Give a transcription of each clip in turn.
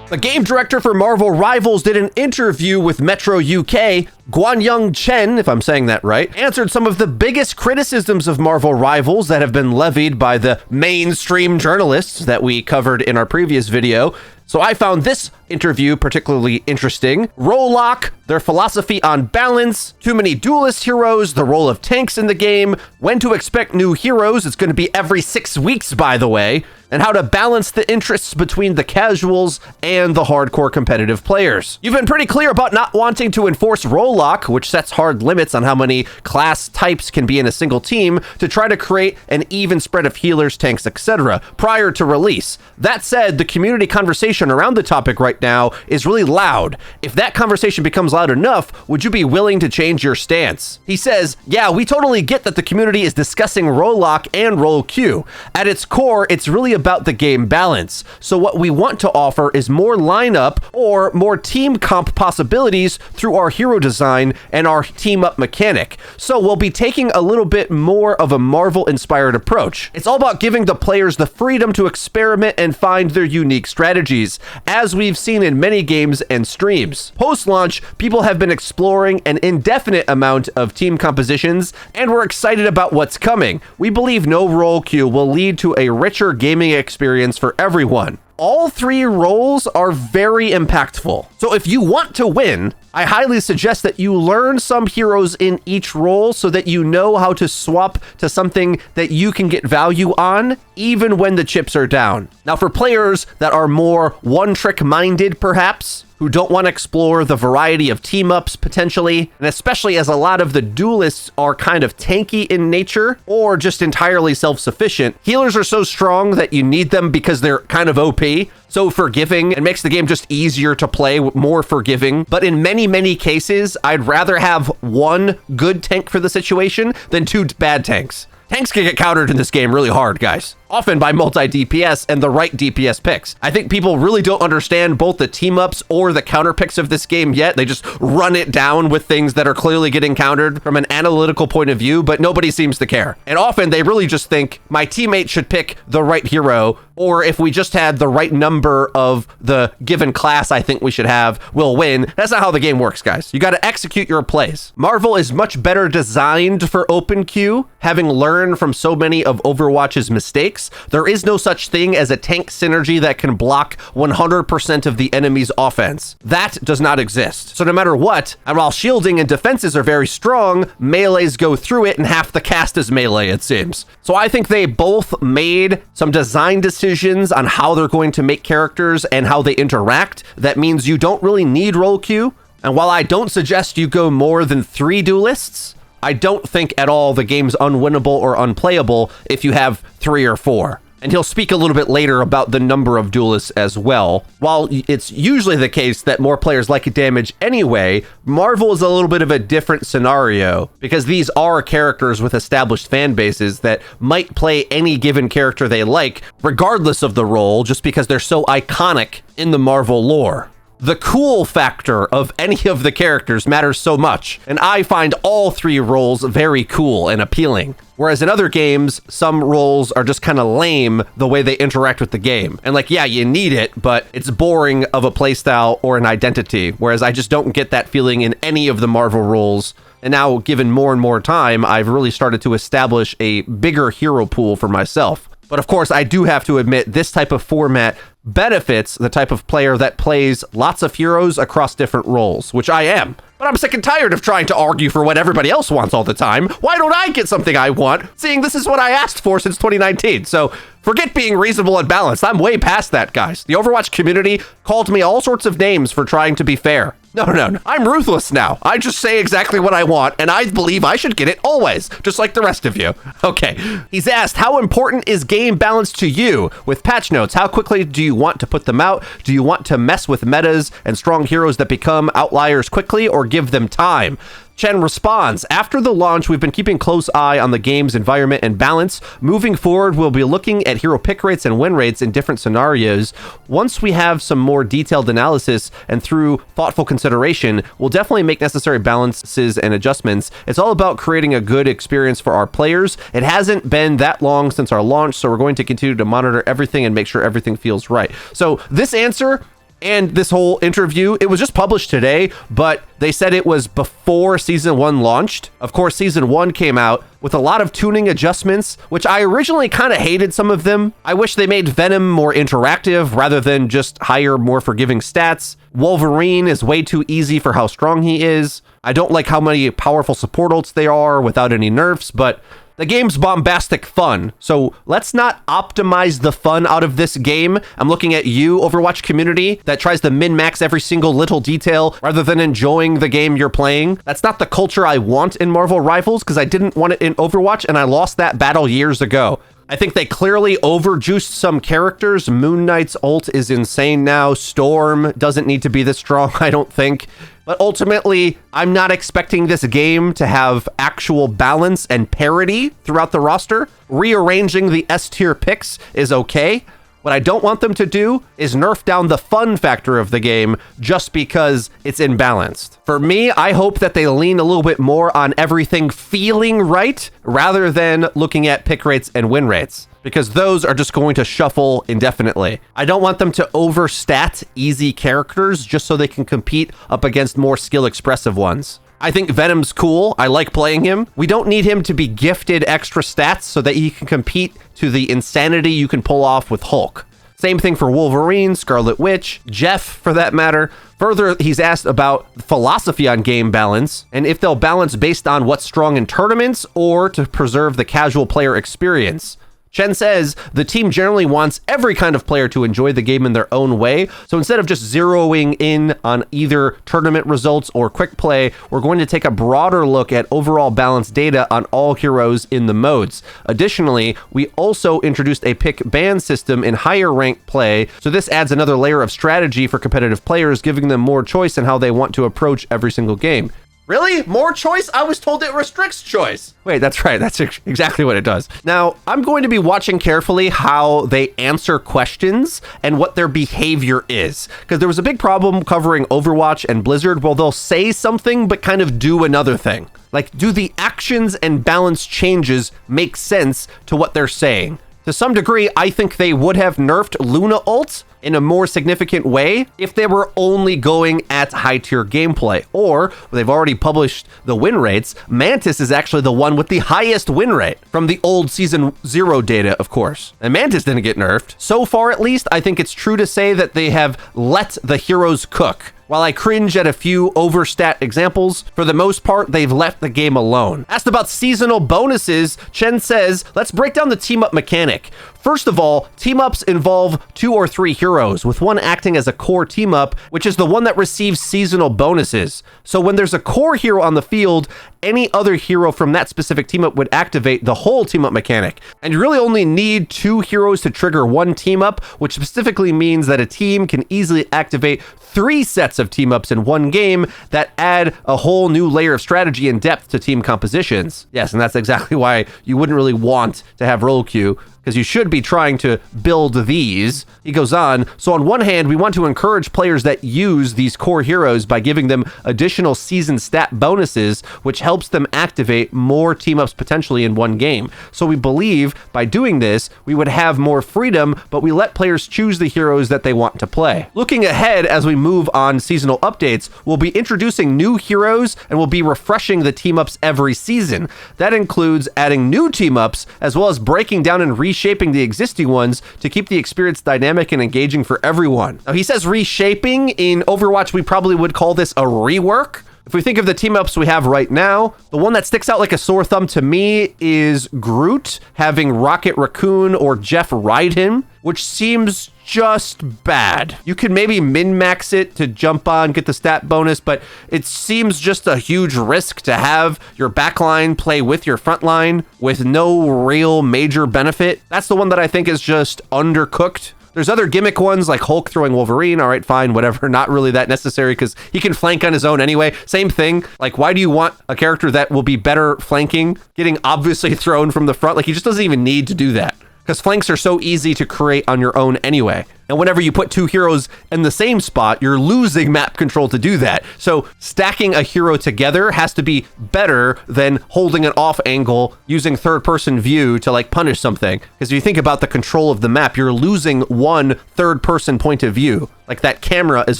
The game director for Marvel Rivals did an interview with Metro UK. Guanyang Chen, if I'm saying that right, answered some of the biggest criticisms of Marvel Rivals that have been levied by the mainstream journalists that we covered in our previous video. So I found this interview particularly interesting. Role lock, their philosophy on balance, too many duelist heroes, the role of tanks in the game, when to expect new heroes, it's going to be every 6 weeks by the way, and how to balance the interests between the casuals and the hardcore competitive players. You've been pretty clear about not wanting to enforce role lock, which sets hard limits on how many class types can be in a single team, to try to create an even spread of healers, tanks, etc. prior to release. That said, the community conversation around the topic right now is really loud. If that conversation becomes loud enough, would you be willing to change your stance? He says, yeah, we totally get that the community is discussing role lock and role queue. At its core, it's really about the game balance. So what we want to offer is more lineup or more team comp possibilities through our hero design and our team up mechanic. So we'll be taking a little bit more of a Marvel inspired approach. It's all about giving the players the freedom to experiment and find their unique strategies, as we've seen in many games and streams. Post-launch, people have been exploring an indefinite amount of team compositions, and we're excited about what's coming. We believe no role queue will lead to a richer gaming experience for everyone. All 3 roles are very impactful. So if you want to win, I highly suggest that you learn some heroes in each role so that you know how to swap to something that you can get value on, even when the chips are down. Now, for players that are more one-trick minded, perhaps, who don't want to explore the variety of team-ups potentially, and especially as a lot of the duelists are kind of tanky in nature or just entirely self-sufficient, healers are so strong that you need them because they're kind of OP, so forgiving. It makes the game just easier to play, more forgiving. But in many cases, I'd rather have one good tank for the situation than 2 bad tanks. Tanks can get countered in this game really hard, guys. Often by multi-DPS and the right DPS picks. I think people really don't understand both the team-ups or the counter picks of this game yet. They just run it down with things that are clearly getting countered from an analytical point of view, but nobody seems to care. And often they really just think, my teammate should pick the right hero, or if we just had the right number of the given class I think we should have, we'll win. That's not how the game works, guys. You got to execute your plays. Marvel is much better designed for open queue, having learned from so many of Overwatch's mistakes. There is no such thing as a tank synergy that can block 100% of the enemy's offense. That does not exist. So no matter what, and while shielding and defenses are very strong, melees go through it and half the cast is melee, it seems. So I think they both made some design decisions on how they're going to make characters and how they interact. That means you don't really need role queue. And while I don't suggest you go more than 3 duelists, I don't think at all the game's unwinnable or unplayable if you have 3 or 4. And he'll speak a little bit later about the number of duelists as well. While it's usually the case that more players like damage anyway, Marvel is a little bit of a different scenario because these are characters with established fan bases that might play any given character they like, regardless of the role, just because they're so iconic in the Marvel lore. The cool factor of any of the characters matters so much, and I find all 3 roles very cool and appealing. Whereas in other games, some roles are just kind of lame the way they interact with the game. And like, yeah, you need it, but it's boring of a playstyle or an identity. Whereas I just don't get that feeling in any of the Marvel roles. And now, given more and more time, I've really started to establish a bigger hero pool for myself. But of course, I do have to admit, this type of format benefits the type of player that plays lots of heroes across different roles, which I am. But I'm sick and tired of trying to argue for what everybody else wants all the time. Why don't I get something I want, seeing this is what I asked for since 2019? So forget being reasonable and balanced. I'm way past that, guys. The Overwatch community called me all sorts of names for trying to be fair. No. I'm ruthless now. I just say exactly what I want, and I believe I should get it always, just like the rest of you. Okay. He's asked, how important is game balance to you? With patch notes, how quickly do you want to put them out? Do you want to mess with metas and strong heroes that become outliers quickly, or give them time? Chen responds, after the launch, we've been keeping close eye on the game's environment and balance. Moving forward, we'll be looking at hero pick rates and win rates in different scenarios. Once we have some more detailed analysis and through thoughtful consideration, we'll definitely make necessary balances and adjustments. It's all about creating a good experience for our players. It hasn't been that long since our launch, so we're going to continue to monitor everything and make sure everything feels right. So this answer And this whole interview, it was just published today, but they said it was before Season 1 launched. Of course, Season 1 came out with a lot of tuning adjustments, which I originally kind of hated some of them. I wish they made Venom more interactive rather than just higher, more forgiving stats. Wolverine is way too easy for how strong he is. I don't like how many powerful support ults there are without any nerfs, but the game's bombastic fun, so let's not optimize the fun out of this game. I'm looking at you, Overwatch community, that tries to min-max every single little detail rather than enjoying the game you're playing. That's not the culture I want in Marvel Rivals, because I didn't want it in Overwatch, and I lost that battle years ago. I think they clearly overjuiced some characters. Moon Knight's ult is insane now. Storm doesn't need to be this strong, I don't think. But ultimately, I'm not expecting this game to have actual balance and parity throughout the roster. Rearranging the S-tier picks is okay. What I don't want them to do is nerf down the fun factor of the game just because it's imbalanced. For me, I hope that they lean a little bit more on everything feeling right rather than looking at pick rates and win rates, because those are just going to shuffle indefinitely. I don't want them to overstat easy characters just so they can compete up against more skill expressive ones. I think Venom's cool. I like playing him. We don't need him to be gifted extra stats so that he can compete to the insanity you can pull off with Hulk. Same thing for Wolverine, Scarlet Witch, Jeff, for that matter. Further, he's asked about philosophy on game balance and if they'll balance based on what's strong in tournaments or to preserve the casual player experience. Chen says the team generally wants every kind of player to enjoy the game in their own way. So instead of just zeroing in on either tournament results or quick play, we're going to take a broader look at overall balance data on all heroes in the modes. Additionally, we also introduced a pick ban system in higher ranked play. So this adds another layer of strategy for competitive players, giving them more choice in how they want to approach every single game. Really? More choice? I was told it restricts choice. Wait, that's right. That's exactly what it does. Now, I'm going to be watching carefully how they answer questions and what their behavior is, because there was a big problem covering Overwatch and Blizzard. Well, they'll say something, but kind of do another thing. Like, do the actions and balance changes make sense to what they're saying? To some degree, I think they would have nerfed Luna ult in a more significant way if they were only going at high-tier gameplay. Or, they've already published the win rates. Mantis is actually the one with the highest win rate from the old Season 0 data, of course. And Mantis didn't get nerfed. So far, at least, I think it's true to say that they have let the heroes cook. While I cringe at a few overstat examples, for the most part, they've left the game alone. Asked about seasonal bonuses, Chen says, let's break down the team-up mechanic. First of all, team-ups involve 2 or 3 heroes, with one acting as a core team-up, which is the one that receives seasonal bonuses. So when there's a core hero on the field, any other hero from that specific team-up would activate the whole team-up mechanic. And you really only need 2 heroes to trigger one team-up, which specifically means that a team can easily activate 3 sets of team-ups in one game that add a whole new layer of strategy and depth to team compositions. Yes, and that's exactly why you wouldn't really want to have roll queue, because you should be trying to build these. He goes on, so on one hand, we want to encourage players that use these core heroes by giving them additional season stat bonuses, which helps them activate more team-ups potentially in one game. So we believe by doing this, we would have more freedom, but we let players choose the heroes that they want to play. Looking ahead as we move on seasonal updates, we'll be introducing new heroes and we'll be refreshing the team-ups every season. That includes adding new team-ups as well as breaking down and reshaping the existing ones to keep the experience dynamic and engaging for everyone. Now, he says reshaping. In Overwatch, we probably would call this a rework. If we think of the team-ups we have right now, the one that sticks out like a sore thumb to me is Groot having Rocket Raccoon or Jeff ride him, which seems just bad. You could maybe min-max it to jump on, get the stat bonus, but it seems just a huge risk to have your backline play with your frontline with no real major benefit. That's the one that I think is just undercooked. There's other gimmick ones like Hulk throwing Wolverine. All right, fine, whatever. Not really that necessary because he can flank on his own anyway. Same thing. Like, why do you want a character that will be better flanking, getting obviously thrown from the front? Like, he just doesn't even need to do that because flanks are so easy to create on your own anyway. And whenever you put two heroes in the same spot, you're losing map control to do that. So stacking a hero together has to be better than holding an off angle using third-person view to like punish something. Because if you think about the control of the map, you're losing one third-person point of view. Like that camera is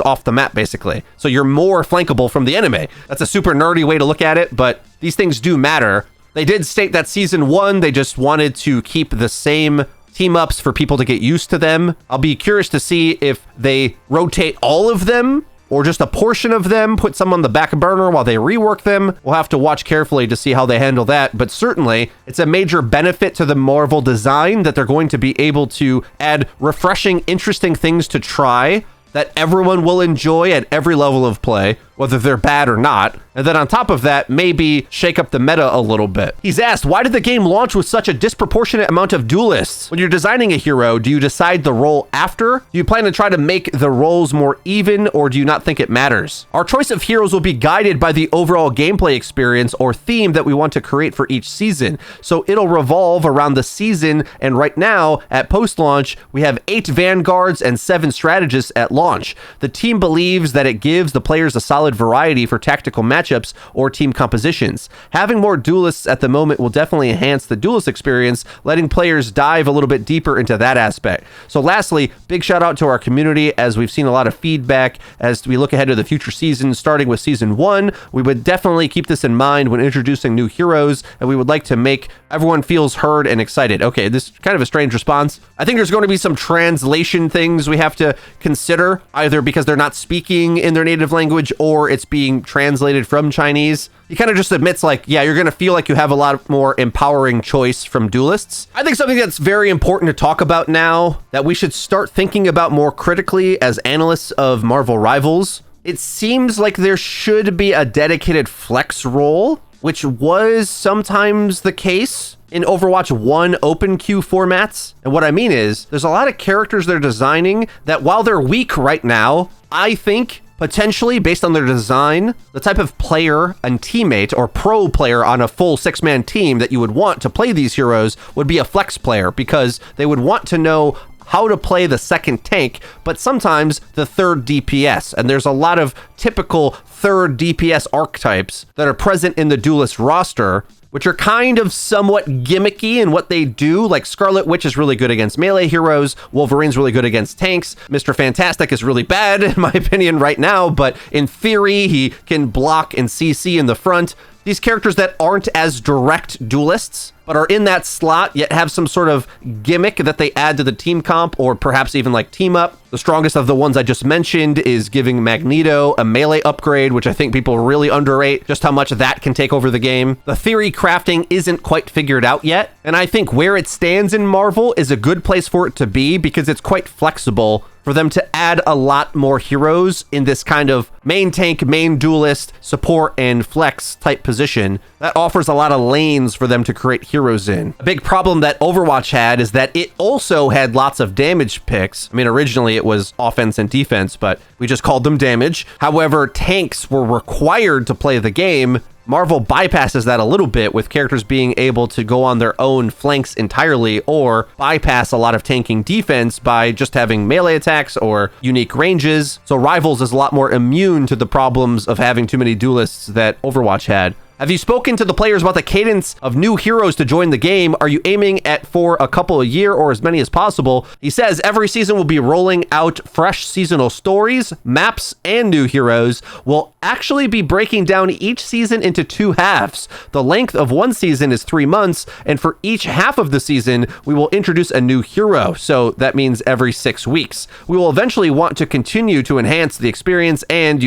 off the map, basically. So you're more flankable from the enemy. That's a super nerdy way to look at it, but these things do matter. They did state that season 1, they just wanted to keep the same team-ups for people to get used to them. I'll be curious to see if they rotate all of them or just a portion of them, put some on the back burner while they rework them. We'll have to watch carefully to see how they handle that, but certainly it's a major benefit to the Marvel design that they're going to be able to add refreshing, interesting things to try that everyone will enjoy at every level of play, whether they're bad or not. And then on top of that, maybe shake up the meta a little bit. He's asked, why did the game launch with such a disproportionate amount of duelists? When you're designing a hero, do you decide the role after? Do you plan to try to make the roles more even, or do you not think it matters? Our choice of heroes will be guided by the overall gameplay experience or theme that we want to create for each season. So it'll revolve around the season, and right now, at post-launch, we have 8 Vanguards and 7 strategists at launch. The team believes that it gives the players a solid variety for tactical matchups or team compositions. Having more duelists at the moment will definitely enhance the duelist experience, letting players dive a little bit deeper into that aspect. So lastly, big shout out to our community, as we've seen a lot of feedback as we look ahead to the future seasons, starting with season 1. We would definitely keep this in mind when introducing new heroes, and we would like to make everyone feels heard and excited. Okay, this is kind of a strange response. I think there's going to be some translation things we have to consider, either because they're not speaking in their native language or it's being translated from Chinese. He kind of just admits like, yeah, you're going to feel like you have a lot more empowering choice from duelists. I think something that's very important to talk about now that we should start thinking about more critically as analysts of Marvel Rivals. It seems like there should be a dedicated flex role, which was sometimes the case in Overwatch 1 open queue formats. And what I mean is, there's a lot of characters they're designing that while they're weak right now, I think potentially, based on their design, the type of player and teammate or pro player on a full 6-man team that you would want to play these heroes would be a flex player, because they would want to know how to play the second tank, but sometimes the third DPS. And there's a lot of typical third DPS archetypes that are present in the Duelist roster, which are kind of somewhat gimmicky in what they do. Like Scarlet Witch is really good against melee heroes, Wolverine's really good against tanks, Mr. Fantastic is really bad in my opinion right now, but in theory he can block and CC in the front. These characters that aren't as direct duelists, but are in that slot, yet have some sort of gimmick that they add to the team comp, or perhaps even like team up. The strongest of the ones I just mentioned is giving Magneto a melee upgrade, which I think people really underrate just how much that can take over the game. The theory crafting isn't quite figured out yet, and I think where it stands in Marvel is a good place for it to be, because it's quite flexible for them to add a lot more heroes in this kind of main tank, main duelist, support, and flex type position. That offers a lot of lanes for them to create heroes in. A big problem that Overwatch had is that it also had lots of damage picks. I mean, originally it was offense and defense, but we just called them damage. However, tanks were required to play the game. Marvel bypasses that a little bit, with characters being able to go on their own flanks entirely, or bypass a lot of tanking defense by just having melee attacks or unique ranges. So Rivals is a lot more immune to the problems of having too many duelists that Overwatch had. Have you spoken to the players about the cadence of new heroes to join the game? Are you aiming at for a couple a year or as many as possible? He says every season will be rolling out fresh seasonal stories, maps, and new heroes. We'll actually be breaking down each season into 2 halves. The length of one season is 3 months, and for each half of the season, we will introduce a new hero. So that means every 6 weeks. We will eventually want to continue to enhance the experience and,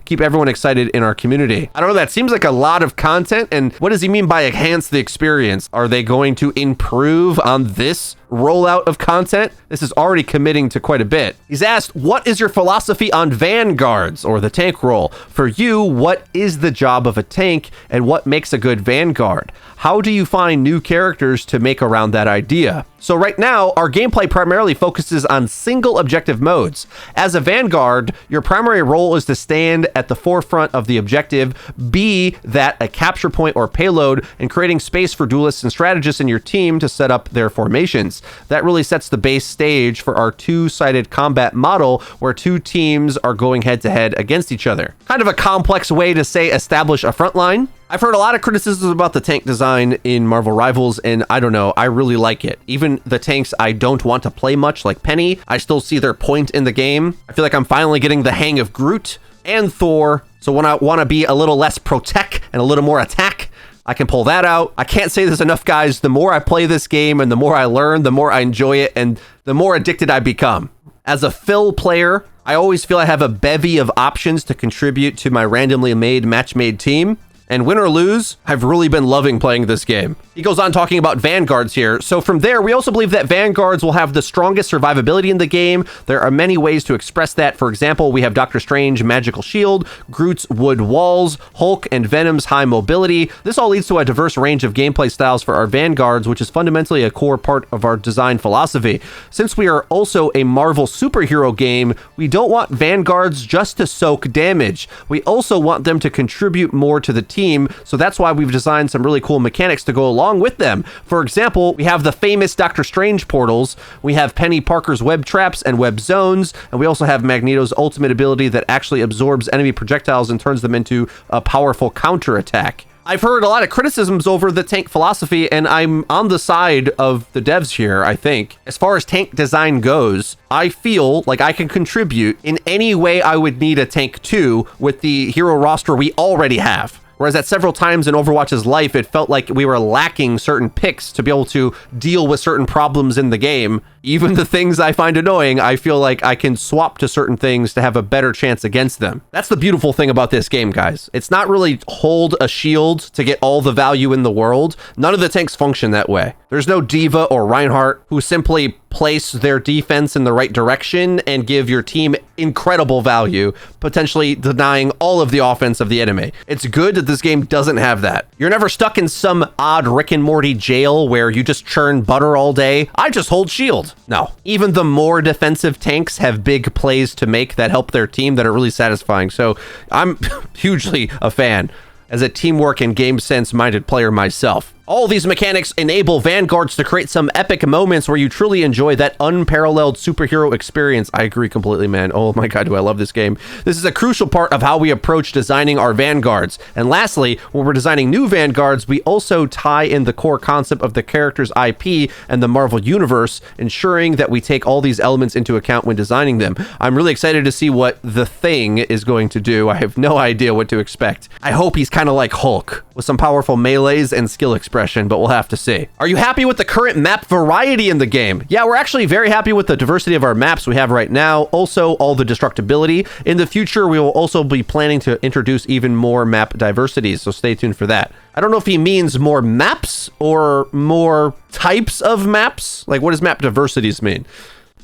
keep everyone excited in our community. I don't know, that seems like a lot of content. And what does he mean by enhance the experience? Are they going to improve on this rollout of content? This is already committing to quite a bit. He's asked, what is your philosophy on Vanguards, or the tank role? For you, what is the job of a tank, and what makes a good Vanguard? How do you find new characters to make around that idea? So right now, our gameplay primarily focuses on single objective modes. As a Vanguard, your primary role is to stand at the forefront of the objective, be that a capture point or payload, and creating space for duelists and strategists in your team to set up their formations. that really sets the base stage for our two-sided combat model where two teams are going head-to-head against each other. Kind of a complex way to say establish a front line. I've heard a lot of criticisms about the tank design in Marvel Rivals, and I don't know, I really like it. Even the tanks I don't want to play much, like Penny, I still see their point in the game. I feel like I'm finally getting the hang of Groot and Thor, so when I want to be a little less protect and a little more attack, I can pull that out. I can't say this enough, guys. The more I play this game and the more I learn, the more I enjoy it, and the more addicted I become. As a Phil player, I always feel I have a bevy of options to contribute to my randomly made match-made team. And win or lose, I've really been loving playing this game. He goes on talking about Vanguards here. So from there, we also believe that Vanguards will have the strongest survivability in the game. There are many ways to express that. For example, we have Doctor Strange Magical Shield, Groot's Wood Walls, Hulk and Venom's High Mobility. This all leads to a diverse range of gameplay styles for our Vanguards, which is fundamentally a core part of our design philosophy. Since we are also a Marvel superhero game, we don't want Vanguards just to soak damage. We also want them to contribute more to the team, so that's why we've designed some really cool mechanics to go along with them. For example, we have the famous Doctor Strange portals, we have Penny Parker's web traps and web zones, and we also have Magneto's ultimate ability that actually absorbs enemy projectiles and turns them into a powerful counterattack. I've heard a lot of criticisms over the tank philosophy, and I'm on the side of the devs here, I think. As far as tank design goes, I feel like I can contribute in any way I would need a tank to with the hero roster we already have. Whereas at several times in Overwatch's life, it felt like we were lacking certain picks to be able to deal with certain problems in the game. Even the things I find annoying, I feel like I can swap to certain things to have a better chance against them. That's the beautiful thing about this game, guys. It's not really hold a shield to get all the value in the world. None of the tanks function that way. There's no Diva or Reinhardt who simply place their defense in the right direction and give your team incredible value, potentially denying all of the offense of the enemy. It's good that this game doesn't have that. You're never stuck in some odd Rick and Morty jail where you just churn butter all day. I just hold shield. No. Even the more defensive tanks have big plays to make that help their team that are really satisfying. So I'm hugely a fan as a teamwork and game sense minded player myself. All these mechanics enable Vanguards to create some epic moments where you truly enjoy that unparalleled superhero experience. I agree completely, man. Oh my God, do I love this game. This is a crucial part of how we approach designing our Vanguards. And lastly, when we're designing new Vanguards, we also tie in the core concept of the character's IP and the Marvel Universe, ensuring that we take all these elements into account when designing them. I'm really excited to see what The Thing is going to do. I have no idea what to expect. I hope he's kind of like Hulk, with some powerful melees and skill expression, but we'll have to see. Are you happy with the current map variety in the game? Yeah, we're actually very happy with the diversity of our maps we have right now. Also, all the destructibility. In the future, we will also be planning to introduce even more map diversities, so stay tuned for that. I don't know if he means more maps or more types of maps. Like, what does map diversities mean?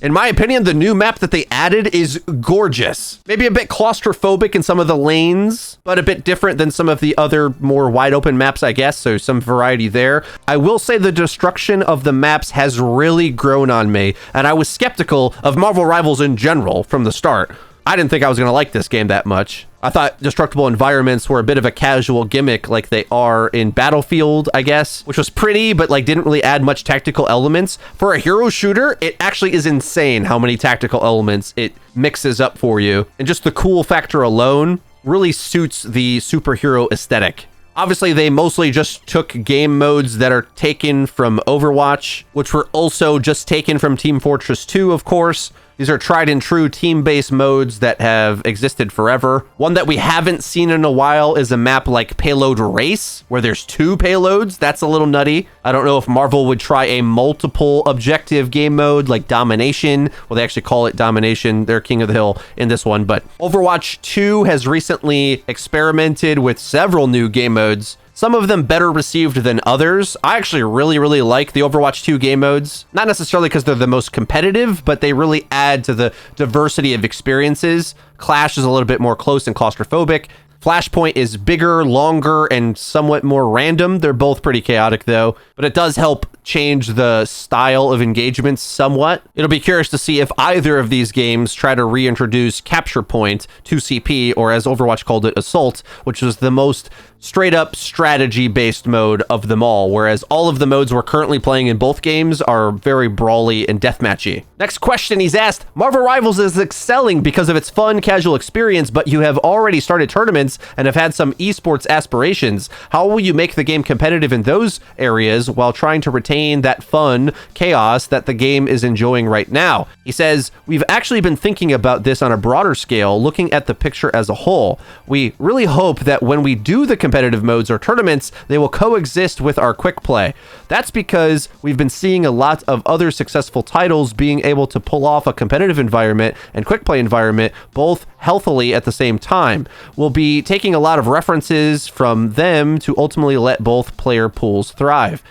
In my opinion, the new map that they added is gorgeous. Maybe a bit claustrophobic in some of the lanes, but a bit different than some of the other more wide open maps, I guess. So some variety there. I will say the destruction of the maps has really grown on me, and I was skeptical of Marvel Rivals in general from the start. I didn't think I was going to like this game that much. I thought destructible environments were a bit of a casual gimmick like they are in Battlefield, I guess, which was pretty, but like didn't really add much tactical elements. For a hero shooter, it actually is insane how many tactical elements it mixes up for you. And just the cool factor alone really suits the superhero aesthetic. Obviously, they mostly just took game modes that are taken from Overwatch, which were also just taken from Team Fortress 2, of course. These are tried and true team-based modes that have existed forever. One that we haven't seen in a while is a map like Payload Race, where there's 2 payloads. That's a little nutty. I don't know if Marvel would try a multiple objective game mode like Domination. Well, they actually call it Domination. They're King of the Hill in this one. But Overwatch 2 has recently experimented with several new game modes. Some of them better received than others. I actually really like the Overwatch 2 game modes. Not necessarily because they're the most competitive, but they really add to the diversity of experiences. Clash is a little bit more close and claustrophobic. Flashpoint is bigger, longer, and somewhat more random. They're both pretty chaotic though, but it does help change the style of engagements somewhat. It'll be curious to see if either of these games try to reintroduce Capture Point 2CP, or as Overwatch called it, Assault, which was the most straight up strategy-based mode of them all, whereas all of the modes we're currently playing in both games are very brawly and deathmatchy. Next question he's asked, Marvel Rivals is excelling because of its fun, casual experience, but you have already started tournaments and have had some esports aspirations. How will you make the game competitive in those areas while trying to retain that fun chaos that the game is enjoying right now? He says, we've actually been thinking about this on a broader scale, looking at the picture as a whole. We really hope that when we do the competitive modes or tournaments, they will coexist with our quick play. That's because we've been seeing a lot of other successful titles being able to pull off a competitive environment and quick play environment both healthily at the same time. We'll be taking a lot of references from them to ultimately let both player pools thrive.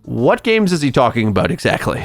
What games is he talking about exactly?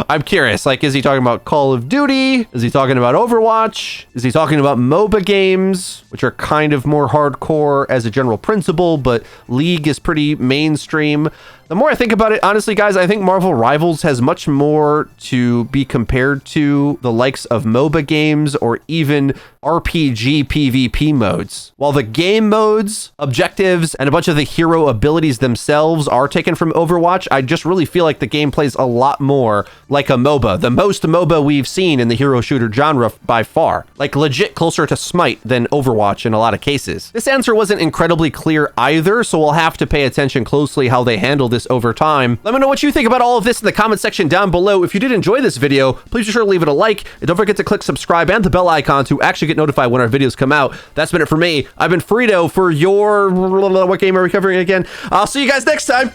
I'm curious. Like, is he talking about Call of Duty? Is he talking about Overwatch? Is he talking about MOBA games, which are kind of more hardcore as a general principle, but League is pretty mainstream? The more I think about it, honestly, guys, I think Marvel Rivals has much more to be compared to the likes of MOBA games or even RPG PvP modes. While the game modes, objectives, and a bunch of the hero abilities themselves are taken from Overwatch, I just really feel like the game plays a lot more like a MOBA. The most MOBA we've seen in the hero shooter genre by far. Like legit closer to Smite than Overwatch in a lot of cases. This answer wasn't incredibly clear either, so we'll have to pay attention closely how they handle this over time. Let me know what you think about all of this in the comment section down below. If you did enjoy this video, please be sure to leave it a like, and don't forget to click subscribe and the bell icon to actually get notified when our videos come out. That's been it for me. I've been Frito for your... What game are we covering again? I'll see you guys next time.